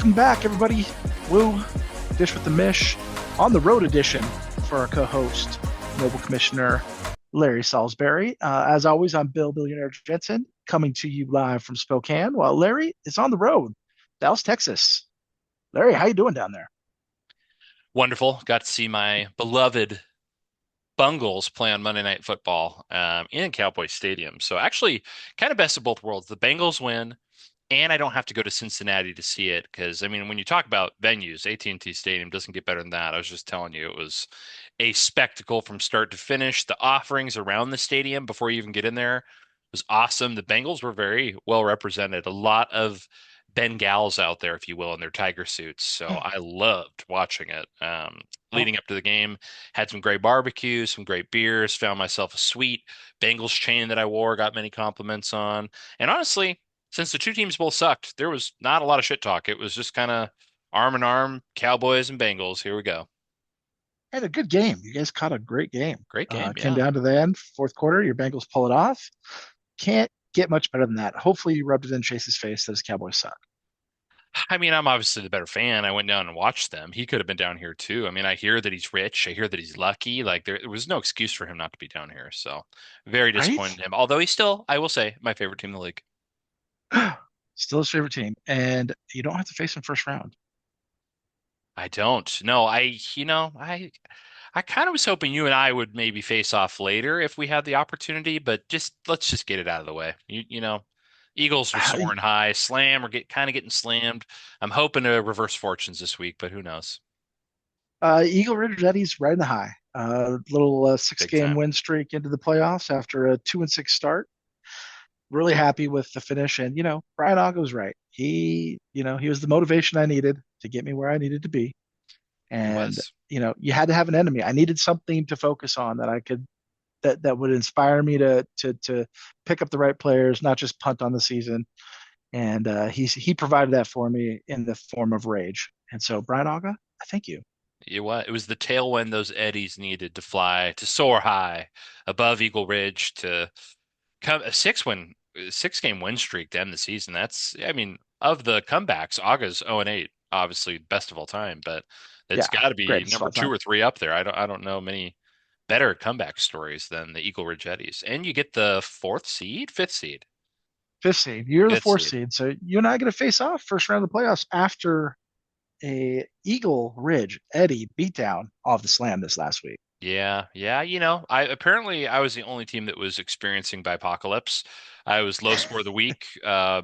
Welcome back, everybody. Woo, Dish with the Mish on the road edition for our co-host, Noble Commissioner Larry Salisbury. As always, I'm Bill Billionaire Jensen, coming to you live from Spokane, while Larry is on the road, Dallas, Texas. Larry, how you doing down there? Wonderful. Got to see my beloved Bungles play on Monday Night Football in Cowboy Stadium. So actually, kind of best of both worlds. The Bengals win, and I don't have to go to Cincinnati to see it because I mean, when you talk about venues, AT&T Stadium doesn't get better than that. I was just telling you, it was a spectacle from start to finish. The offerings around the stadium before you even get in there was awesome. The Bengals were very well represented. A lot of Bengals out there, if you will, in their tiger suits. So I loved watching it. Oh, Leading up to the game, had some great barbecues, some great beers, found myself a sweet Bengals chain that I wore, got many compliments on. And honestly, since the two teams both sucked, there was not a lot of shit talk. It was just kind of arm in arm, Cowboys and Bengals. Here we go. had a good game. You guys caught a great game. Great game, Came yeah. down to the end, fourth quarter. Your Bengals pull it off. Can't get much better than that. Hopefully, you rubbed it in Chase's face that his Cowboys suck. I mean, I'm obviously the better fan. I went down and watched them. He could have been down here too. I mean, I hear that he's rich. I hear that he's lucky. Like there was no excuse for him not to be down here. So very disappointed Right? in him. Although he's still, I will say, my favorite team in the league. Still his favorite team, and you don't have to face him first round. I don't. No, I kind of was hoping you and I would maybe face off later if we had the opportunity, but just let's just get it out of the way. Eagles are soaring high, slam or get kind of getting slammed. I'm hoping to reverse fortunes this week, but who knows? Eagle Ridge Eddie's riding the high. Little six Big game time. win streak into the playoffs after a 2-6 start. Really happy with the finish, and Brian Ogg right. He was the motivation I needed to get me where I needed to be, He and was. you had to have an enemy. I needed something to focus on that I could that would inspire me to pick up the right players, not just punt on the season. And he provided that for me in the form of rage. And so Brian Ogg, I thank you. It was the tailwind those eddies needed to fly, to soar high above Eagle Ridge to come a 6 game win streak to end the season. That's, I mean, of the comebacks, Aga's 0-8, obviously best of all time, but it's Yeah, got to be greatest of number all two time. or three up there. I don't know many better comeback stories than the Eagle Ridge Eddies. And you get the fifth seed, Fifth seed. You're the fifth fourth seed. seed. So you and I are going to face off first round of the playoffs after a Eagle Ridge Eddie beatdown off the slam this last week. Yeah, yeah, I was the only team that was experiencing bipocalypse. I was low score of the week,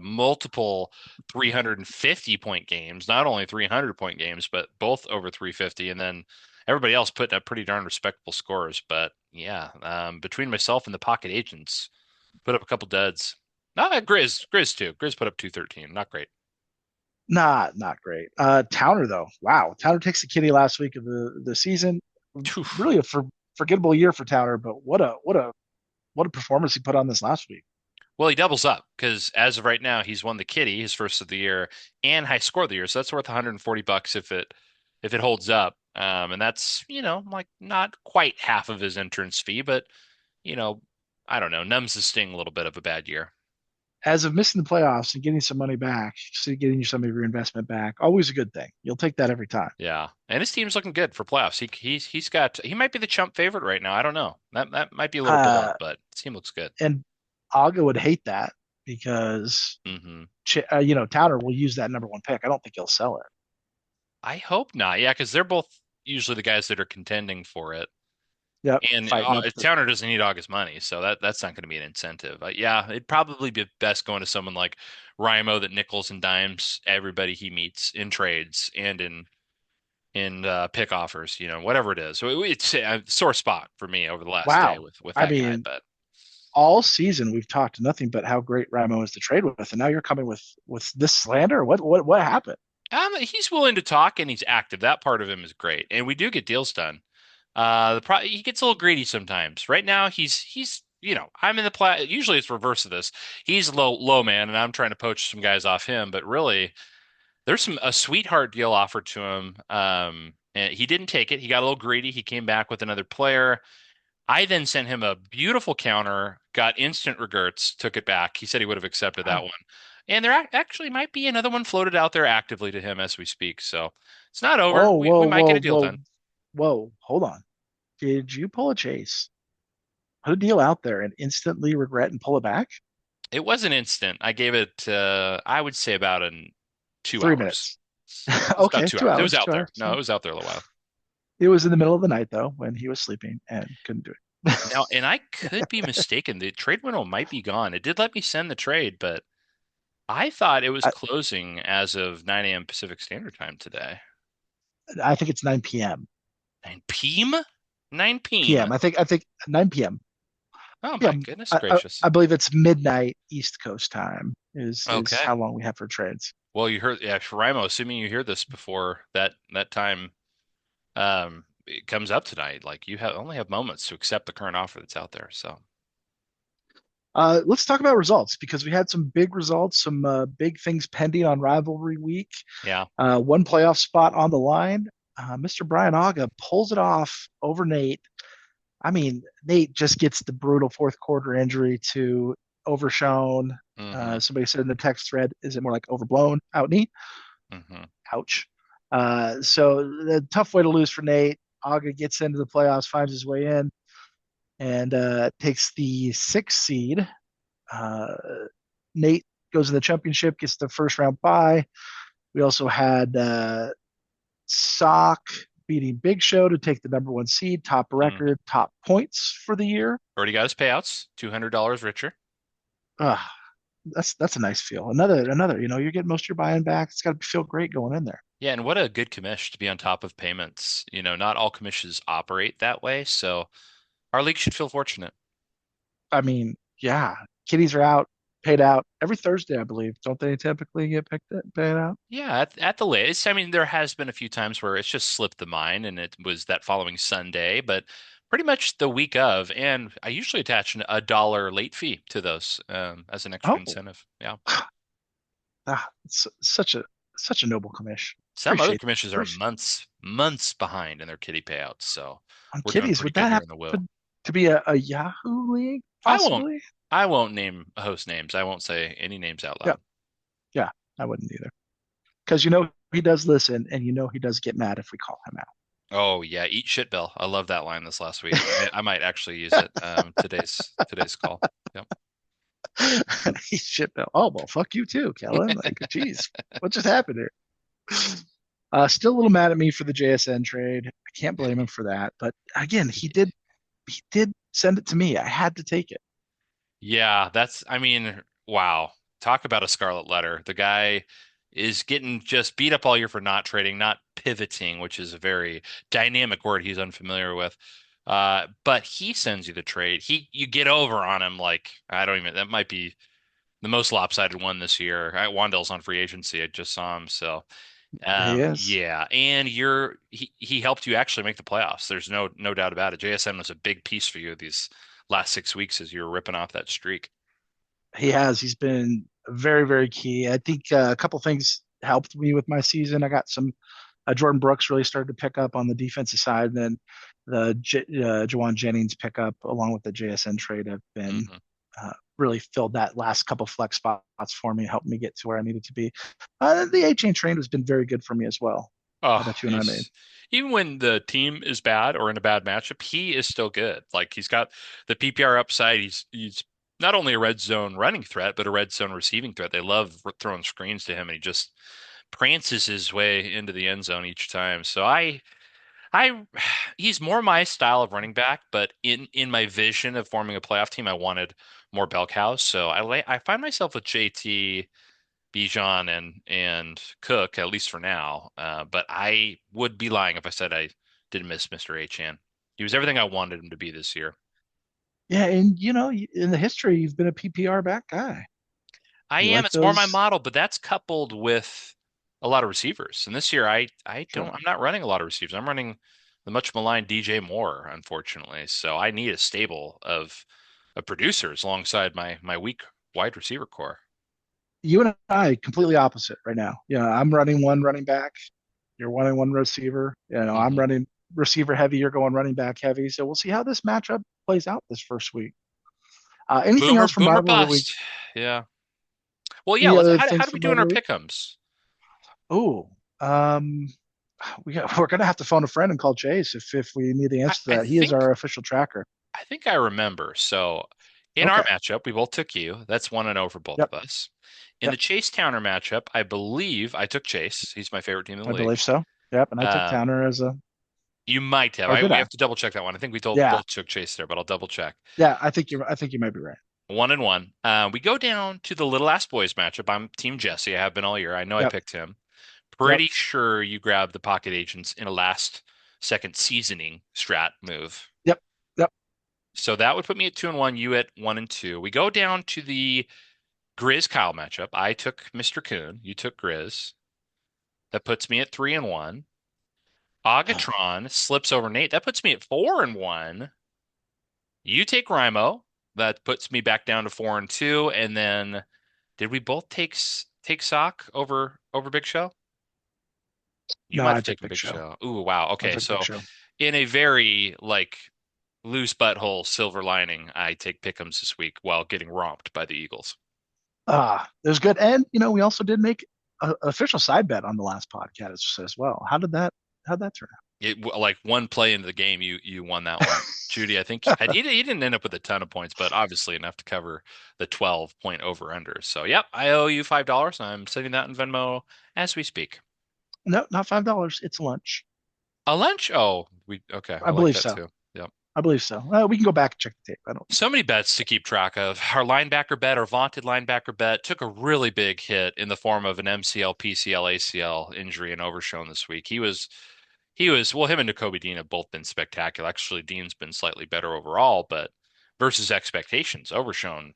multiple 350 point games, not only 300-point games, but both over 350, and then everybody else putting up pretty darn respectable scores. But yeah, between myself and the pocket agents, put up a couple duds. Not Grizz too. Grizz put up 213. Not great. Not great. Towner though, wow. Towner takes the kitty last week of the season. Phew. Really a forgettable year for Towner, but what a performance he put on this last week. Well, he doubles up because as of right now, he's won the kitty, his first of the year, and high score of the year. So that's worth $140 if it holds up. And that's, like not quite half of his entrance fee, but you know, I don't know, numbs the sting a little bit of a bad year. As of missing the playoffs and getting some money back, so getting you some of your investment back, always a good thing. You'll take that every time. Yeah. And his team's looking good for playoffs. He might be the chump favorite right now. I don't know. That might be a little bold, Uh, but his team looks good. and Aga would hate that because Hmm. Towner will use that number one pick. I don't think he'll sell it. I hope not. Yeah, because they're both usually the guys that are contending for it. Yep, And fighting up. Towner doesn't need August money, so that's not going to be an incentive. Yeah, it'd probably be best going to someone like Rymo that nickels and dimes everybody he meets in trades and in pick offers, whatever it is. So it's a sore spot for me over the last day Wow. with I that guy. mean, But all season we've talked nothing but how great Ramo is to trade with, and now you're coming with this slander. What happened? he's willing to talk and he's active. That part of him is great, and we do get deals done. He gets a little greedy sometimes. Right now, he's I'm in the Usually it's reverse of this. He's low man, and I'm trying to poach some guys off him. But really, there's a sweetheart deal offered to him. And he didn't take it. He got a little greedy. He came back with another player. I then sent him a beautiful counter, got instant regrets, took it back. He said he would have accepted that Wow. one. And there actually might be another one floated out there actively to him as we speak. So it's not over. Whoa, We whoa, might get whoa, a deal whoa, done. whoa. Hold on. Did you pull a chase? Put a deal out there and instantly regret and pull it back? It was an instant. I gave it, I would say about an 2 hours. 3 minutes. It was about Okay, two two hours. It was hours, out 2 hours. there. No, it was out there a little while. It was in the middle of the night though, when he was sleeping and couldn't do it. Now, and I could be mistaken. The trade window might be gone. It did let me send the trade, but I thought it was I, closing as of 9 a.m. Pacific Standard Time today. I think it's 9 p.m. 9 p.m.? 9 p.m. p.m. I think 9 p.m. Oh Yeah, my goodness gracious. I believe it's midnight East Coast time is Okay. how long we have for trades. Well, you heard, yeah, Sharaimo, assuming you hear this before that time it comes up tonight, like you have only have moments to accept the current offer that's out there. So, Let's talk about results because we had some big results, some big things pending on rivalry week. yeah. One playoff spot on the line. Mr. Brian Aga pulls it off over Nate. I mean, Nate just gets the brutal fourth quarter injury to Overshown. Hmm. Somebody said in the text thread, is it more like overblown out knee? Hmm. Ouch. So the tough way to lose for Nate. Aga gets into the playoffs, finds his way in, and takes the sixth seed. Uh, Nate goes in the championship, gets the first round bye. We also had Sock beating Big Show to take the number one seed, top Hmm. record, top points for the year. Already got his payouts, $200 richer. Uh, that's a nice feel. Another. You're getting most of your buy-in back. It's got to feel great going in there. Yeah, and what a good commish to be on top of payments. Not all commissions operate that way, so our league should feel fortunate. I mean, yeah, kitties are out, paid out every Thursday, I believe. Don't they typically get paid out? Yeah, at the latest. I mean, there has been a few times where it's just slipped the mind and it was that following Sunday, but pretty much the week of. And I usually attach a dollar late fee to those as an extra Oh, incentive. Yeah. it's such a noble commish. Some other Appreciate commissions are appreciate months behind in their kitty payouts. So on we're doing kitties. pretty Would good that here in the Woo. happen to be a Yahoo league I won't possibly? I won't name host names. I won't say any names out Yeah, loud. yeah, I wouldn't either. Because he does listen, and he does get mad if we call him Oh yeah, eat shit, Bill. I love that line this last week. I might actually use it today's call. Yep. He's shit now. Oh well, fuck you too, Kellen. Like, geez, what just happened here? Still a little mad at me for the JSN trade. I can't blame him for that. But again, he did send it to me. I had to take it. Yeah, I mean, wow. Talk about a scarlet letter. The guy is getting just beat up all year for not trading, not pivoting, which is a very dynamic word he's unfamiliar with. But he sends you the trade. You get over on him like I don't even that might be the most lopsided one this year. Wandell's on free agency. I just saw him. So He is. yeah, and he helped you actually make the playoffs. There's no doubt about it. JSN was a big piece for you these last 6 weeks as you were ripping off that streak. He has. He's been very, very key. I think a couple things helped me with my season. I got some. Jordan Brooks really started to pick up on the defensive side, and then Jawan Jennings pickup along with the JSN trade have been Hmm. really filled that last couple flex spots for me, helped me get to where I needed to be. The A chain train has been very good for me as well. I Oh, bet you and I made. he's even when the team is bad or in a bad matchup, he is still good. Like he's got the PPR upside. He's not only a red zone running threat, but a red zone receiving threat. They love throwing screens to him, and he just prances his way into the end zone each time. So I he's more my style of running back, but in my vision of forming a playoff team, I wanted more bell cows. So I find myself with JT, Bijan, and Cook at least for now. But I would be lying if I said I didn't miss Mr. Achan. He was everything I wanted him to be this year. Yeah, and in the history, you've been a PPR back guy. I You am. like It's more my those? model, but that's coupled with a lot of receivers. And this year, Sure. I'm not running a lot of receivers. I'm running the much maligned DJ Moore, unfortunately. So I need a stable of producers alongside my weak wide receiver core. You and I completely opposite right now. I'm running one running back. You're running one receiver. I'm Hmm. running receiver heavy. You're going running back heavy. So we'll see how this matchup plays out this first week. Anything else from Boomer rivalry week? bust. Yeah. Well, yeah. Any Let's. other How things do we from do in last our week? pick'ems? Oh, um, we're gonna have to phone a friend and call Chase if we need the I, answer to I that. He is think our official tracker. I think I remember. So in our Okay. matchup, we both took you. That's 1-0 for both Yep. of us. In the Yep. Chase Towner matchup, I believe I took Chase. He's my favorite team in the I league. believe so. Yep. And I took Um, Towner as a, you might have. or did We I? have to double check that one. I think we told Yeah. both took Chase there, but I'll double check. Yeah. I think you might be right. 1-1. We go down to the Little Ass Boys matchup. I'm Team Jesse. I have been all year. I know I Yep. picked him. Yep. Pretty sure you grabbed the pocket agents in a last second seasoning strat move. Yep. Yep. So that would put me at 2-1, you at 1-2. We go down to the Grizz Kyle matchup. I took Mr. Coon. You took Grizz. That puts me at 3-1. Agatron slips over Nate. That puts me at 4-1. You take Rimo. That puts me back down to 4-2. And then did we both take Sock over Big Show? You No, might I have took taken Big Big Show. Show. Ooh, wow. I Okay, took Big so Show. in a very loose butthole silver lining, I take Pick'ems this week while getting romped by the Eagles. It was good. And we also did make an official side bet on the last podcast as well. How'd that turn Like one play into the game, you won that one. Judy, I think out? he didn't end up with a ton of points, but obviously enough to cover the 12-point over under. So, yep, I owe you $5. I'm sending that in Venmo as we speak. No, not $5. It's lunch. A lunch? Oh, we okay. I I like believe that so. too. Yep. I believe so. We can go back and check the tape. I don't. So many bets to keep track of. Our linebacker bet, our vaunted linebacker bet, took a really big hit in the form of an MCL, PCL, ACL injury and Overshown this week. Well, him and Nakobe Dean have both been spectacular. Actually, Dean's been slightly better overall, but versus expectations, Overshown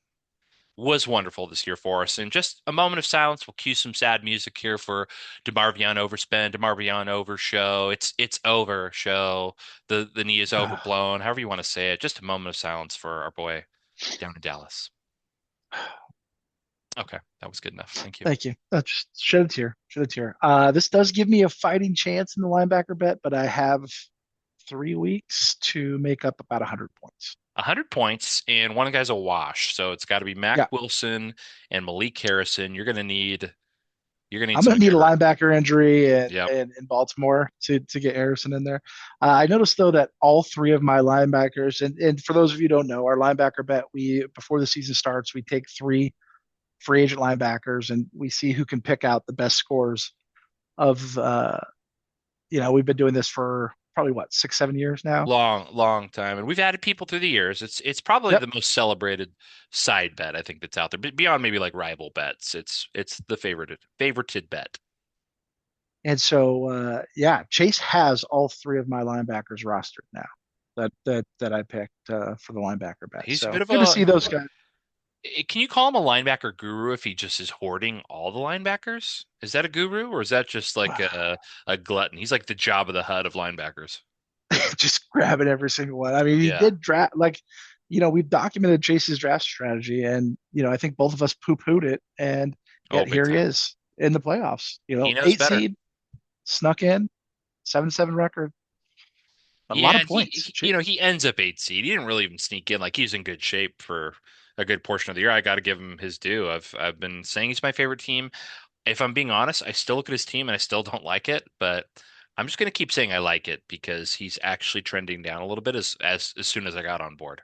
was wonderful this year for us. And just a moment of silence. We'll cue some sad music here for DeMarvion overspend, DeMarvion overshow. It's over show. The knee is overblown. However you want to say it. Just a moment of silence for our boy down in Dallas. Okay, that was good enough. Thank you. Thank you. Just shed a tear. Shed a tear. This does give me a fighting chance in the linebacker bet, but I have 3 weeks to make up about 100 points. 100 points, and one guy's a wash. So it's got to be Mac Yeah, Wilson and Malik Harrison. You're gonna need I'm going to somebody need to a hurt. linebacker injury Yep. in Baltimore to get Harrison in there. I noticed though that all three of my linebackers, and for those of you who don't know, our linebacker bet, we before the season starts, we take three free agent linebackers and we see who can pick out the best scores of we've been doing this for probably what 6 7 years now. Long time. And we've added people through the years. It's probably Yep. the most celebrated side bet I think that's out there. But beyond maybe like rival bets, it's the favorited bet. And so yeah, Chase has all three of my linebackers rostered now that I picked for the linebacker bet. He's a So bit of good to see those guys. can you call him a linebacker guru if he just is hoarding all the linebackers? Is that a guru or is that just like a glutton? He's like the Jabba the Hutt of linebackers. Just grabbing every single one. I mean, he Yeah. did draft we've documented Chase's draft strategy, and I think both of us poo-pooed it, and Oh, yet big here he time. is in the playoffs. He knows Eight better. seed, snuck in, 7-7 record, a lot Yeah, of and points. he ends up 8 seed. He didn't really even sneak in. Like he's in good shape for a good portion of the year. I got to give him his due. I've been saying he's my favorite team. If I'm being honest, I still look at his team and I still don't like it, but I'm just gonna keep saying I like it because he's actually trending down a little bit as soon as I got on board.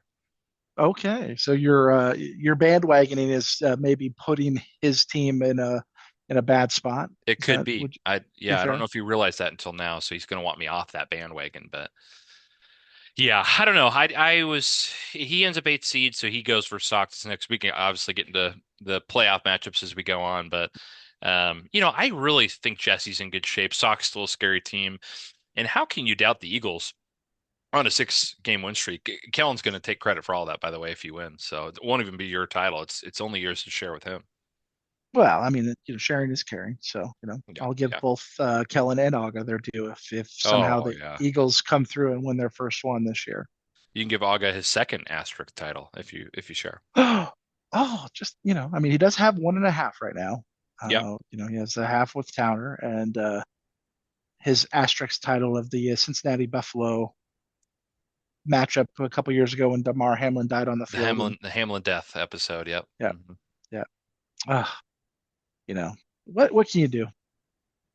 Okay, so your bandwagoning is maybe putting his team in a bad spot. It Is could that be. would be I don't know fair? if he realized that until now, so he's gonna want me off that bandwagon, but yeah, I don't know. He ends up 8 seed, so he goes for Sox next week. Obviously, getting to the playoff matchups as we go on, but I really think Jesse's in good shape. Sox still a scary team, and how can you doubt the Eagles on a 6-game win streak? Kellen's going to take credit for all that, by the way, if you win. So it won't even be your title. It's only yours to share with him. Well, I mean, sharing is caring. So, Yeah, I'll give yeah. both Kellen and Aga their due if somehow Oh the yeah. Eagles come through and win their first one this year. You can give Aga his second asterisk title if you share. Just, I mean, he does have 1.5 right now. Yep. He has a half with Towner and his asterisk title of the Cincinnati Buffalo matchup a couple years ago when Damar Hamlin died on the field. And The Hamlin death episode. Yep. yeah, Mhm. yeah. Ah. What can you do?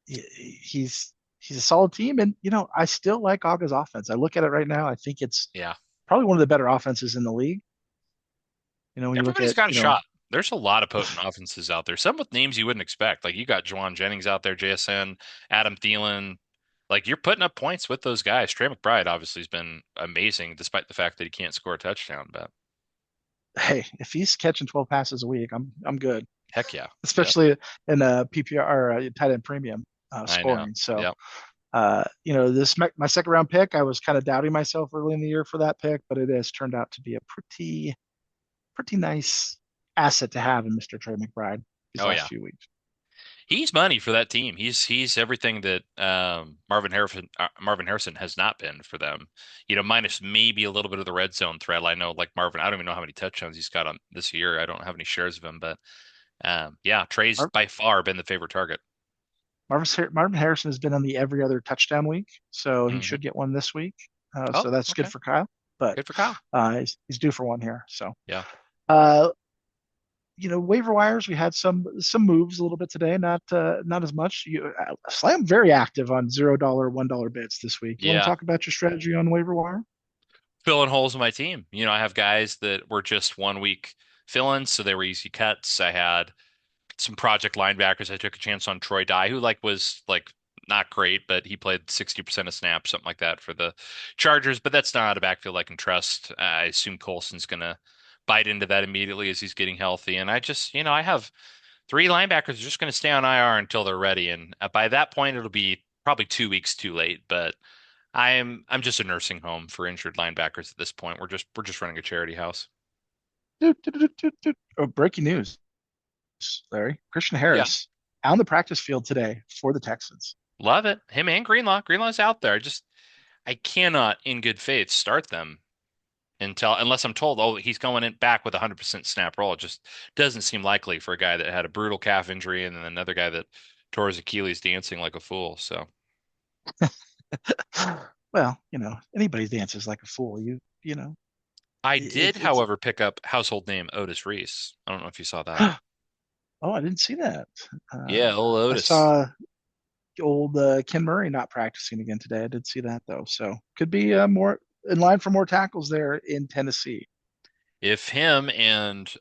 He's a solid team, and I still like Aga's offense. I look at it right now. I think it's Yeah. probably one of the better offenses in the league. When you look Everybody's at got a shot. There's a lot of potent offenses out there. Some with names you wouldn't expect. Like you got Juwan Jennings out there, JSN, Adam Thielen. Like you're putting up points with those guys. Trey McBride obviously has been amazing, despite the fact that he can't score a touchdown. But hey, if he's catching 12 passes a week, I'm good, heck yeah, yep, especially in a PPR or tight end premium I know. scoring. So, Yep. this my second round pick, I was kind of doubting myself early in the year for that pick, but it has turned out to be a pretty nice asset to have in Mr. Trey McBride these Oh last yeah. few weeks. He's money for that team. He's everything that Marvin Harrison has not been for them. Minus maybe a little bit of the red zone threat. I know, like Marvin, I don't even know how many touchdowns he's got on this year. I don't have any shares of him, but yeah, Trey's Mar- by far been the favorite target. Marvin Harrison has been on the every other touchdown week, so he Hmm. should get one this week. So Oh, that's good okay, for Kyle, but good for Kyle. he's due for one here. So, Yeah, uh, waiver wires, we had some moves a little bit today, not as much. Slam very active on $0, $1 bids this week. You want to yeah. talk about your strategy on waiver wire? Filling holes in my team. I have guys that were just 1 week fill-ins, so they were easy cuts. I had some project linebackers. I took a chance on Troy Dye, who was not great, but he played 60% of snaps, something like that for the Chargers. But that's not a backfield I can trust. I assume Colson's gonna bite into that immediately as he's getting healthy. And I just, I have three linebackers just gonna stay on IR until they're ready. And by that point, it'll be probably 2 weeks too late. But I'm just a nursing home for injured linebackers at this point. We're just running a charity house. Oh, breaking news, Larry. Christian Yeah. Harris on the practice field today for the Texans. Love it. Him and Greenlaw. Greenlaw's out there. I cannot, in good faith, start them unless I'm told, oh, he's going in back with 100% snap roll. It just doesn't seem likely for a guy that had a brutal calf injury and then another guy that tore his Achilles dancing like a fool. So Well, anybody dances like a fool. I did, It's however, pick up household name Otis Reese. I don't know if you saw that. oh, I didn't see that. Uh, Yeah, old I Otis. saw old Ken Murray not practicing again today. I did see that though, so could be more in line for more tackles there in Tennessee. If him and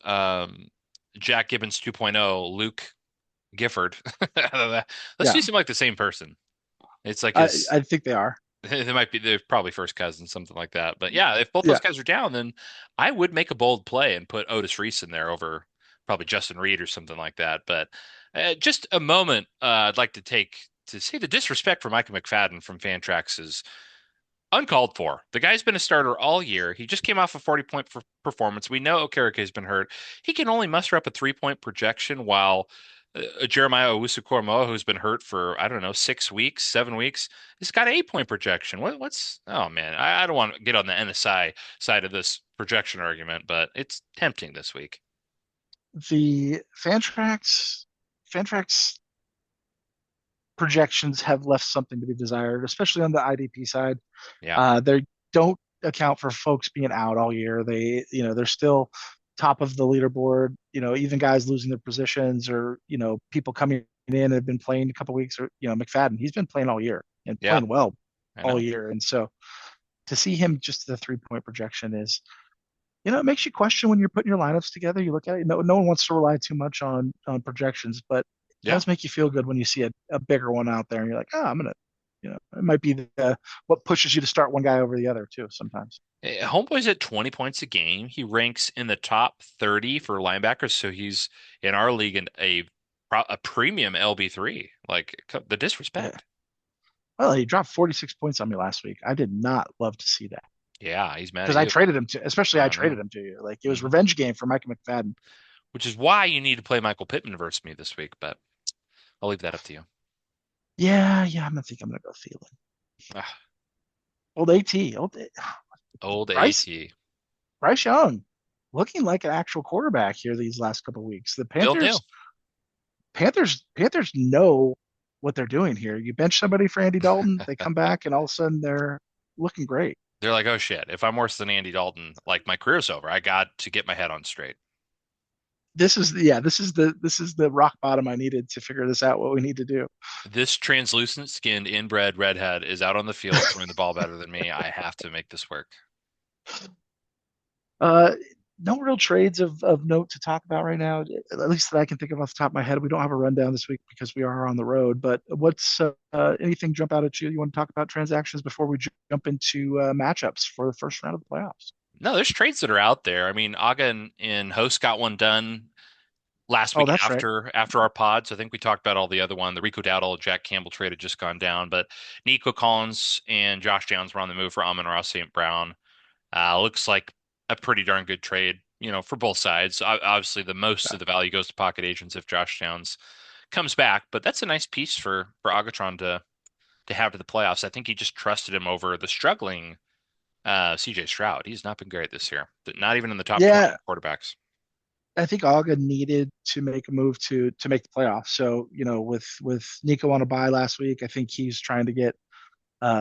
Jack Gibbons 2.0, Luke Gifford, those Yeah, two seem like the same person. It's like I his I think they are. they're probably first cousins, something like that. But yeah, if both those Yeah, guys are down, then I would make a bold play and put Otis Reese in there over probably Justin Reed or something like that. But just a moment I'd like to take to say the disrespect for Micah McFadden from Fantrax is uncalled for. The guy's been a starter all year. He just came off a 40-point performance. We know Okereke has been hurt. He can only muster up a 3-point projection while Jeremiah Owusu-Koramoah, who's been hurt for, I don't know, 6 weeks, 7 weeks, has got an 8-point projection. Oh man, I don't want to get on the NSI side of this projection argument, but it's tempting this week. the Fantrax projections have left something to be desired, especially on the IDP side. Yeah, They don't account for folks being out all year. They're still top of the leaderboard. Even guys losing their positions or people coming in have been playing a couple weeks. Or McFadden, he's been playing all year and yeah, playing well I all know. year. And so to see him just the 3 point projection is, it makes you question when you're putting your lineups together. You look at it. No one wants to rely too much on projections, but it Yeah. does make you feel good when you see a bigger one out there, and you're like, oh, I'm gonna, it might be what pushes you to start one guy over the other too. Sometimes. Homeboy's at 20 points a game. He ranks in the top 30 for linebackers, so he's in our league a premium LB3. Like the Yeah. disrespect. Well, he dropped 46 points on me last week. I did not love to see that Yeah, he's mad at because I you. traded him to, especially I I traded know. him to you. Like it was Hmm. revenge game for Micah McFadden. Which is why you need to play Michael Pittman versus me this week, but I'll leave that up to you. Yeah, yeah, I'm gonna go Thielen. Ah, Old AT, old Bryce AT. Bryce Young, looking like an actual quarterback here these last couple of weeks. The Still do. Panthers know what they're doing here. You bench somebody for Andy Dalton, they come back, and all of a sudden they're looking great. They're like, oh shit, if I'm worse than Andy Dalton, like my career's over. I got to get my head on straight. this is the rock bottom I needed to figure this out. What we need to do. This translucent skinned inbred redhead is out on the field throwing the ball better than me. I have to make this work. Uh, no real trades of note to talk about right now, at least that I can think of off the top of my head. We don't have a rundown this week because we are on the road. But what's anything jump out at you? You want to talk about transactions before we jump into matchups for the first round of the playoffs? No, there's trades that are out there. I mean, Aga and Host got one done last Oh, week that's right. after our pods. I think we talked about all the other one. The Rico Dowdle, Jack Campbell trade had just gone down, but Nico Collins and Josh Downs were on the move for Amon-Ra St. Brown. Looks like a pretty darn good trade, for both sides. Obviously, the most Yeah. of the value goes to pocket agents if Josh Downs comes back, but that's a nice piece for Agatron to have to the playoffs. I think he just trusted him over the struggling CJ Stroud. He's not been great this year, not even in the top 20 Yeah, quarterbacks. I think Aga needed to make a move to make the playoffs. So with Nico on a bye last week, I think he's trying to get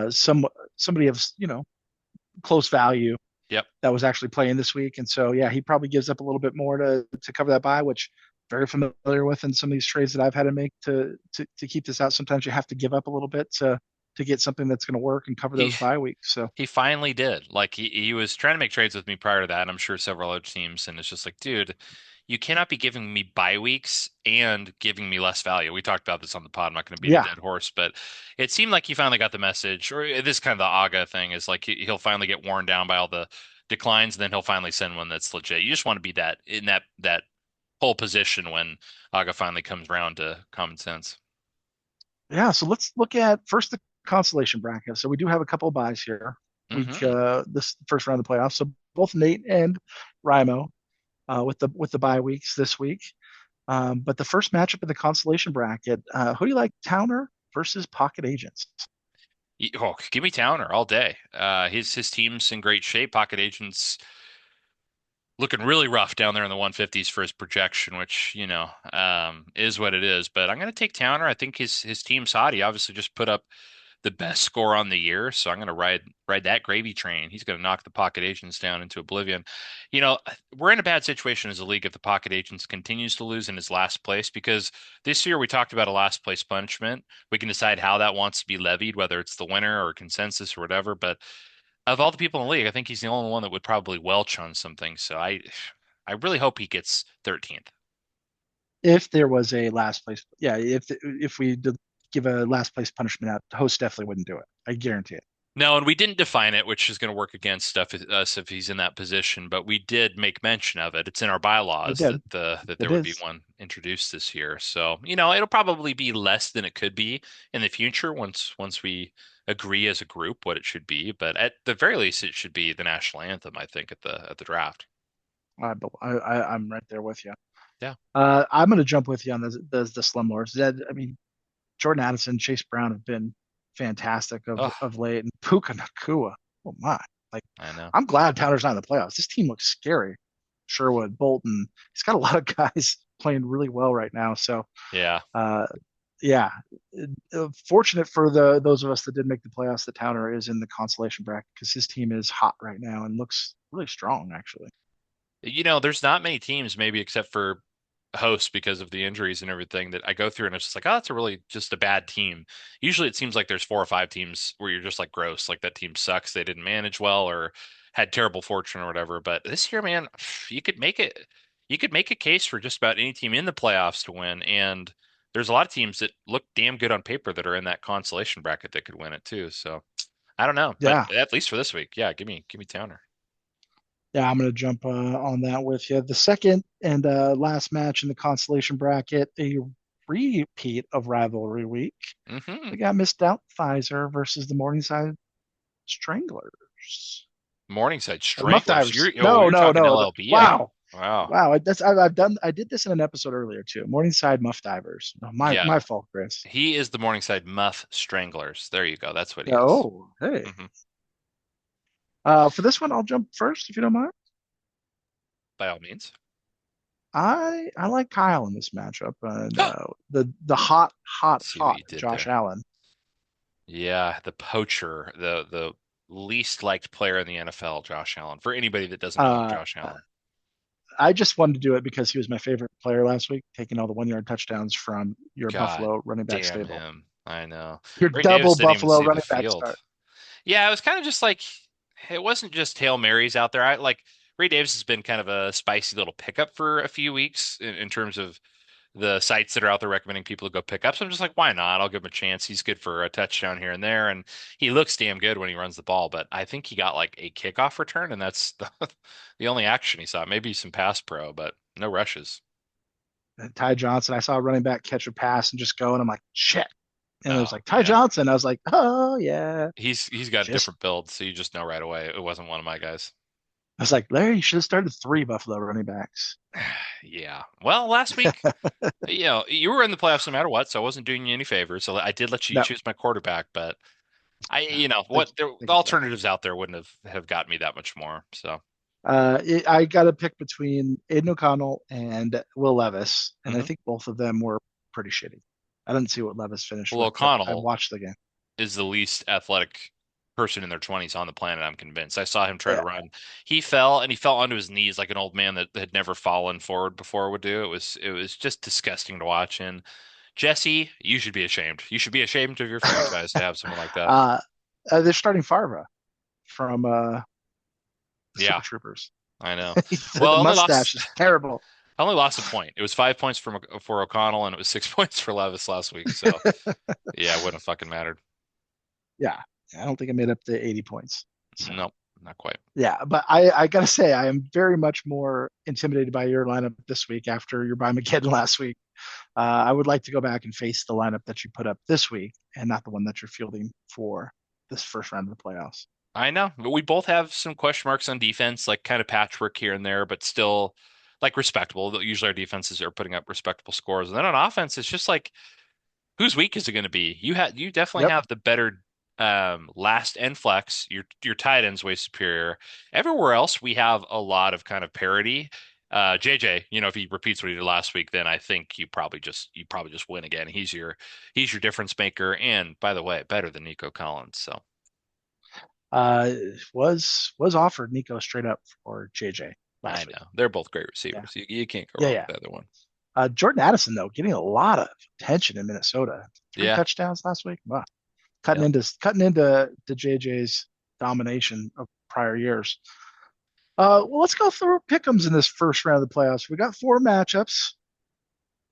somebody of close value Yep. that was actually playing this week. And so, yeah, he probably gives up a little bit more to cover that buy, which very familiar with in some of these trades that I've had to make to keep this out. Sometimes you have to give up a little bit to get something that's going to work and cover He those bye weeks. So, He finally did. Like he was trying to make trades with me prior to that, and I'm sure several other teams. And it's just like, dude, you cannot be giving me bye weeks and giving me less value. We talked about this on the pod. I'm not going to beat a yeah, dead horse, but it seemed like he finally got the message. Or this kind of the Aga thing is like he'll finally get worn down by all the declines, and then he'll finally send one that's legit. You just want to be that in that pole position when Aga finally comes around to common sense. yeah. So let's look at first the consolation bracket. So we do have a couple of buys here. Week Hmm. this first round of the playoffs. So both Nate and Rimo with the bye weeks this week. But the first matchup in the consolation bracket, who do you like, Towner versus Pocket Agents? Oh, give me Towner all day. His team's in great shape. Pocket Agents looking really rough down there in the 150s for his projection, which, is what it is. But I'm going to take Towner. I think his team's hot. He obviously just put up the best score on the year, so I'm going to ride that gravy train. He's going to knock the pocket agents down into oblivion. We're in a bad situation as a league if the pocket agents continues to lose in his last place because this year we talked about a last place punishment. We can decide how that wants to be levied, whether it's the winner or consensus or whatever. But of all the people in the league, I think he's the only one that would probably welch on something. So I really hope he gets 13th. If there was a last place, yeah, if we did give a last place punishment out, the host definitely wouldn't do it. I guarantee it. No, and we didn't define it, which is going to work against us if he's in that position. But we did make mention of it. It's in our It bylaws did. that It there would be is. one introduced this year. So it'll probably be less than it could be in the future once we agree as a group what it should be. But at the very least, it should be the national anthem. I think at the draft. I'm right there with you. Yeah. I'm going to jump with you on the slumlords. I mean, Jordan Addison, Chase Brown have been fantastic Oh, of late, and Puka Nakua. Oh my! Like, I know. I'm glad Towner's not in the playoffs. This team looks scary. Sherwood, Bolton. He's got a lot of guys playing really well right now. So, Yeah. uh, yeah, fortunate for those of us that did make the playoffs that Towner is in the consolation bracket because his team is hot right now and looks really strong actually. There's not many teams, maybe except for hosts because of the injuries and everything that I go through, and it's just like, oh, that's a really just a bad team. Usually, it seems like there's 4 or 5 teams where you're just like gross, like that team sucks, they didn't manage well or had terrible fortune or whatever. But this year, man, you could make it. You could make a case for just about any team in the playoffs to win, and there's a lot of teams that look damn good on paper that are in that consolation bracket that could win it too. So I don't know, but Yeah, at least for this week, yeah, give me Towner. yeah, I'm going to jump on that with you. The second and last match in the consolation bracket, a repeat of rivalry week. Hmm. We got Miss Doubtfire versus the Morningside Stranglers. Morningside Muff Stranglers. Divers. Oh, No, you're no, talking no. LLB, yeah. Wow. Wow. Wow. I did this in an episode earlier too. Morningside Muff Divers. Oh, my Yeah. fault, Chris. He is the Morningside Muff Stranglers. There you go. That's what he is. Oh, hey. Hmm. For this one, I'll jump first if you don't mind. By all means. I like Kyle in this matchup, and the See what hot you did Josh there. Allen. Yeah, the poacher, the least liked player in the NFL, Josh Allen. For anybody that doesn't know Uh, Josh Allen. I just wanted to do it because he was my favorite player last week, taking all the 1 yard touchdowns from your God Buffalo running back damn stable. him. I know. Your Ray Davis double didn't even Buffalo see the running back field. start. Yeah, it was kind of just like it wasn't just Hail Marys out there. I like Ray Davis has been kind of a spicy little pickup for a few weeks in terms of the sites that are out there recommending people to go pick up. So I'm just like, why not? I'll give him a chance. He's good for a touchdown here and there, and he looks damn good when he runs the ball. But I think he got like a kickoff return, and that's the only action he saw. Maybe some pass pro, but no rushes. And Ty Johnson, I saw a running back catch a pass and just go, and I'm like, shit. And it Oh was like Ty yeah, Johnson. I was like, oh yeah. he's got a Just different build, so you just know right away it wasn't one of my guys. I was like, Larry, you should have started three Buffalo running backs. Yeah. Well, last week, you were in the playoffs no matter what, so I wasn't doing you any favors. So I did let you No, choose my quarterback, but thank what you. the Thank you for that. alternatives out there wouldn't have gotten me that much more. So, I got to pick between Aiden O'Connell and Will Levis, and I mhm. think both of them were pretty shitty. I didn't see what Levis finished Well, with, but I O'Connell watched the game. is the least athletic person in their 20s on the planet, I'm convinced. I saw him try to Yeah. run. He fell and he fell onto his knees like an old man that had never fallen forward before would do. It was just disgusting to watch. And Jesse, you should be ashamed. You should be ashamed of your franchise to have someone like that. uh, they're starting Farva from the Super Yeah, Troopers. I know. The Well, mustache is terrible. I only lost a point. It was 5 points for O'Connell and it was 6 points for Levis last week. So yeah, it wouldn't have fucking mattered. Yeah, I don't think I made up to 80 points. So Nope, not quite. yeah, but I gotta say I am very much more intimidated by your lineup this week after your by McKinnon last week. I would like to go back and face the lineup that you put up this week and not the one that you're fielding for this first round of the playoffs. I know. But we both have some question marks on defense, like kind of patchwork here and there, but still like respectable. Usually our defenses are putting up respectable scores. And then on offense, it's just like whose week is it going to be? You definitely Yep. have the better last and flex. Your tight end's way superior. Everywhere else, we have a lot of kind of parity. JJ, if he repeats what he did last week, then I think you probably just win again. He's your difference maker, and by the way, better than Nico Collins. So Uh, was offered Nico straight up for JJ I last week. know they're both great Yeah. receivers. You can't go Yeah, wrong yeah. with the other one. Jordan Addison though, getting a lot of attention in Minnesota. Three Yeah, touchdowns last week. Wow. yeah. Cutting into the JJ's domination of prior years. Well, let's go through pick'ems in this first round of the playoffs. We got four matchups.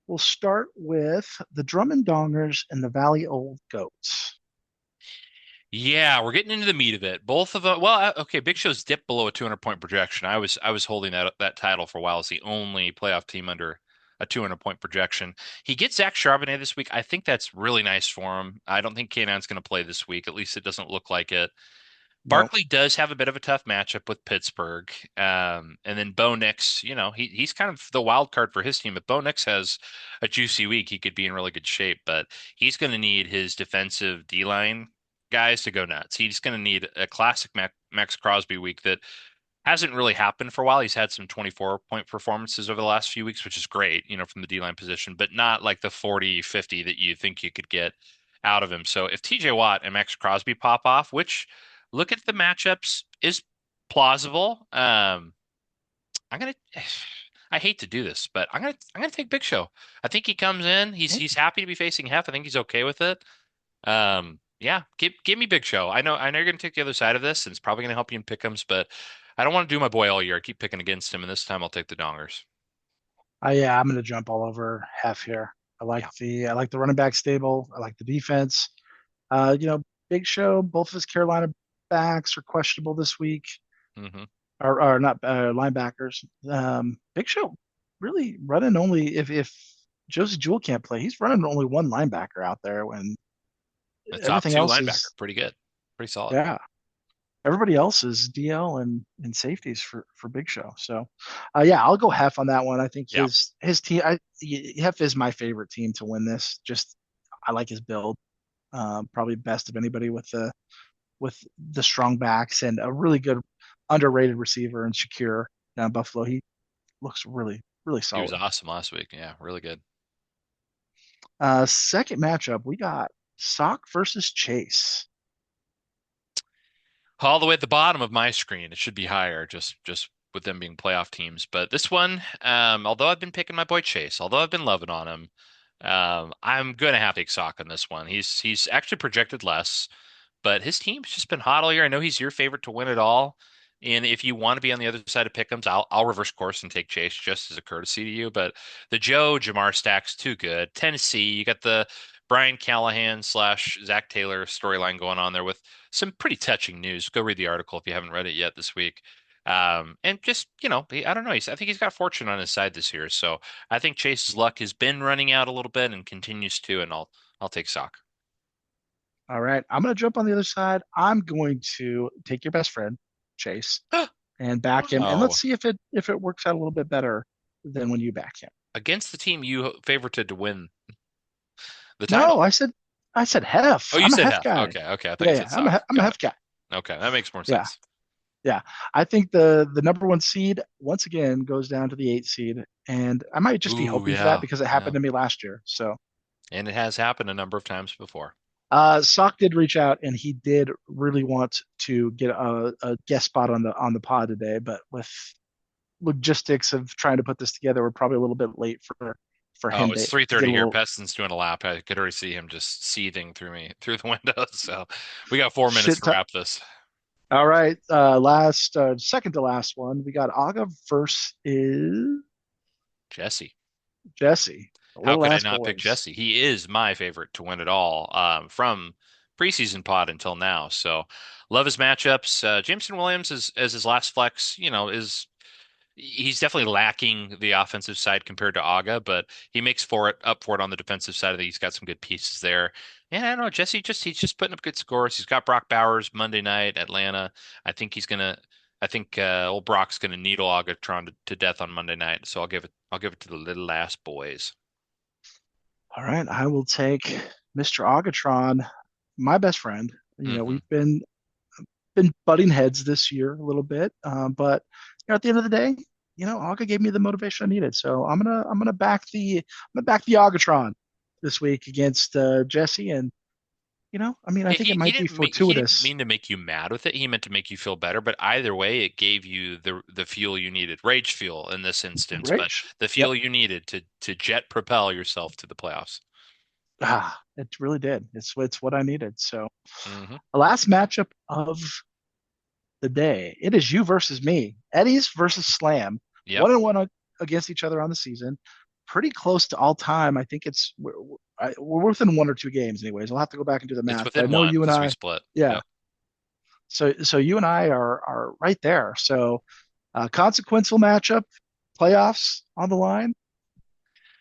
We'll start with the Drummond Dongers and the Valley Old Goats. Yeah, we're getting into the meat of it. Both of them. Well, okay, Big Show's dipped below a 200-point projection. I was holding that title for a while as the only playoff team under a 200-point projection. He gets Zach Charbonnet this week. I think that's really nice for him. I don't think Kanaan's going to play this week. At least it doesn't look like it. No, Barkley does have a bit of a tough matchup with Pittsburgh. And then Bo Nix, he's kind of the wild card for his team. If Bo Nix has a juicy week, he could be in really good shape, but he's going to need his defensive D line guys to go nuts. He's going to need a classic Max Crosby week that hasn't really happened for a while. He's had some 24-point performances over the last few weeks, which is great, from the D line position, but not like the 40, 50 that you think you could get out of him. So if TJ Watt and Max Crosby pop off, which look at the matchups is plausible. I'm gonna. I hate to do this, but I'm gonna take Big Show. I think he comes in. He's happy to be facing Hef. I think he's okay with it. Yeah, give me Big Show. I know you're gonna take the other side of this, and it's probably gonna help you in pick'ems, but I don't want to do my boy all year. I keep picking against him, and this time I'll take the Dongers. yeah, I'm going to jump all over half here. Yeah. I like the running back stable. I like the defense. Big Show. Both of his Carolina backs are questionable this week, Hmm. or not linebackers. Big Show really running only if Josie Jewell can't play. He's running only one linebacker out there when The top everything two else linebacker, is pretty good, pretty solid. yeah. Everybody else is DL and safeties for Big Show. So, yeah, I'll go half on that one. I think Yeah. his team. Hef is my favorite team to win this. Just I like his build. Probably best of anybody with the strong backs and a really good underrated receiver in Shakir down Buffalo. He looks really really He was solid. awesome last week. Yeah, really good. Second matchup, we got Sock versus Chase. All the way at the bottom of my screen. It should be higher. Just with them being playoff teams. But this one, although I've been picking my boy Chase, although I've been loving on him, I'm gonna have to take Sock on this one. He's actually projected less, but his team's just been hot all year. I know he's your favorite to win it all. And if you want to be on the other side of Pick'ems, I'll reverse course and take Chase just as a courtesy to you. But the Joe Jamar stack's too good. Tennessee, you got the Brian Callahan slash Zach Taylor storyline going on there with some pretty touching news. Go read the article if you haven't read it yet this week. And just, I don't know. I think he's got fortune on his side this year. So I think Chase's luck has been running out a little bit and continues to, and I'll take Sock. All right. I'm going to jump on the other side. I'm going to take your best friend, Chase, and back him. And Wow. let's see if it works out a little bit better than when you back him. Against the team you favorited to win the No, title. I said Hef. Oh, you I'm a said Hef half. guy. Okay, okay. I thought Yeah, you yeah. said I'm a sock. I'm a Got Hef it. guy. Okay, that makes more Yeah, sense. yeah. I think the number one seed once again goes down to the eight seed, and I might just be Ooh, hoping for that yeah, because it yeah. happened to me last year. So, And it has happened a number of times before. Sock did reach out, and he did really want to get a guest spot on the pod today, but with logistics of trying to put this together, we're probably a little bit late for Oh, him it's to get 3:30 a here. little Peston's doing a lap. I could already see him just seething through me through the window. So we got 4 minutes shit to time. wrap this. All right, second to last one. We got Aga versus Jesse. Jesse, the How little could I ass not pick boys. Jesse? He is my favorite to win it all, from preseason pod until now. So love his matchups. Jameson Williams is as his last flex, is he's definitely lacking the offensive side compared to Aga, but he makes for it up for it on the defensive side. I think he's got some good pieces there. And I don't know, Jesse he's just putting up good scores. He's got Brock Bowers Monday night, Atlanta. I think he's gonna I think old Brock's gonna needle Agatron to death on Monday night. So I'll give it to the little ass boys. All right, I will take Mr. Agatron, my best friend. Hmm. We've been butting heads this year a little bit, but at the end of the day, Aga gave me the motivation I needed. So I'm gonna back the Agatron this week against Jesse, and I mean, I Yeah, think it he might be didn't mean he didn't fortuitous, mean to make you mad with it. He meant to make you feel better. But either way, it gave you the fuel you needed, rage fuel in this instance, but Rich. the Yep. fuel you needed to jet propel yourself to the playoffs. It really did. It's what I needed. So Hmm. the last matchup of the day. It is you versus me. Eddie's versus Slam. Yep, 1-1 against each other on the season. Pretty close to all time. I think we're within one or two games, anyways. I'll have to go back and do the it's math. But I within know one you and because we I, split. yeah. Yep. So you and I are right there. So consequential matchup, playoffs on the line.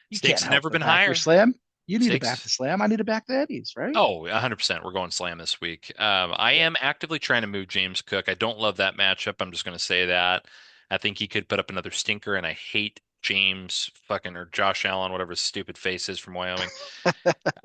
You can't Stakes have help never but been back your higher. Slam. You need to back the Stakes. Slam. I need to back the Eddies, right? Oh, 100%. We're going slam this week. I Yeah. am actively trying to move James Cook. I don't love that matchup. I'm just going to say that. I think he could put up another stinker, and I hate James fucking or Josh Allen, whatever his stupid face is from Wyoming.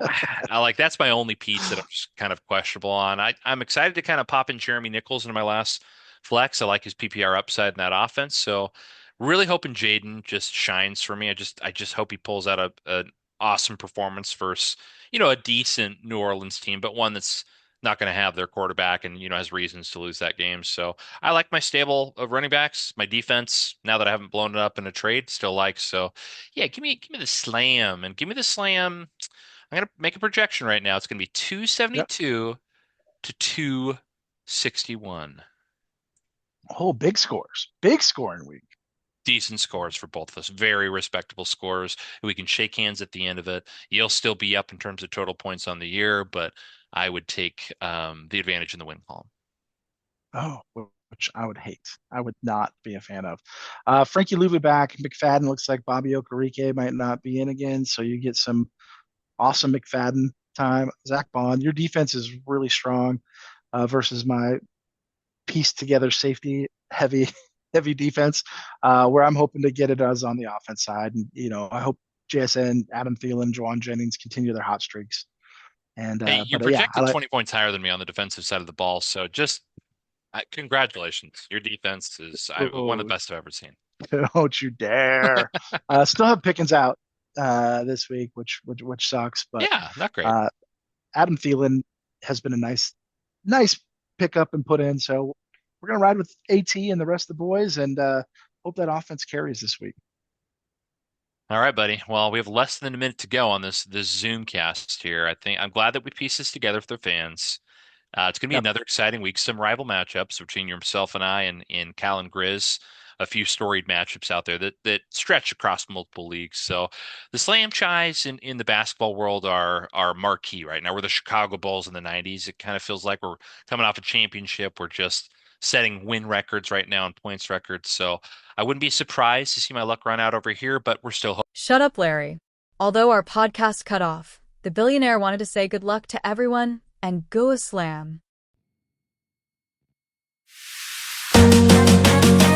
I like that's my only piece that I'm just kind of questionable on. I'm excited to kind of pop in Jeremy Nichols into my last flex. I like his PPR upside in that offense. So really hoping Jaden just shines for me. I just hope he pulls out an awesome performance versus, a decent New Orleans team, but one that's not going to have their quarterback and, has reasons to lose that game. So I like my stable of running backs. My defense, now that I haven't blown it up in a trade, still likes. So yeah, give me the slam and give me the slam. I'm gonna make a projection right now. It's gonna be Yep. 272 to 261. Oh, big scores. Big scoring week. Decent scores for both of us. Very respectable scores. We can shake hands at the end of it. You'll still be up in terms of total points on the year, but I would take the advantage in the win column. Oh, which I would hate. I would not be a fan of. Frankie Louvu back. McFadden looks like Bobby Okereke might not be in again, so you get some awesome McFadden time. Zach Bond, your defense is really strong versus my pieced together safety heavy heavy defense. Where I'm hoping to get it as on the offense side, and I hope JSN, Adam Thielen, Juwan Jennings continue their hot streaks. And Hey, you're but yeah, I projected like. 20 points higher than me on the defensive side of the ball, so just congratulations. Your defense is one of the Oh, best I've ever seen. don't you dare! Still have Pickens out this week, which sucks. But Yeah, not great. uh, Adam Thielen has been a nice pickup and put in. So we're gonna ride with AT and the rest of the boys, and hope that offense carries this week. All right, buddy. Well, we have less than a minute to go on this Zoom cast here. I think I'm glad that we pieced this together for the fans. It's going to be Yep. another exciting week. Some rival matchups between yourself and I and Cal and Grizz. A few storied matchups out there that stretch across multiple leagues. So the Slam Chies in the basketball world are marquee right now. We're the Chicago Bulls in the 90s. It kind of feels like we're coming off a championship. We're just setting win records right now and points records. So I wouldn't be surprised to see my luck run out over here, but we're still Shut up, Larry. Although our podcast cut off, the billionaire wanted to say good luck to everyone and go a slam.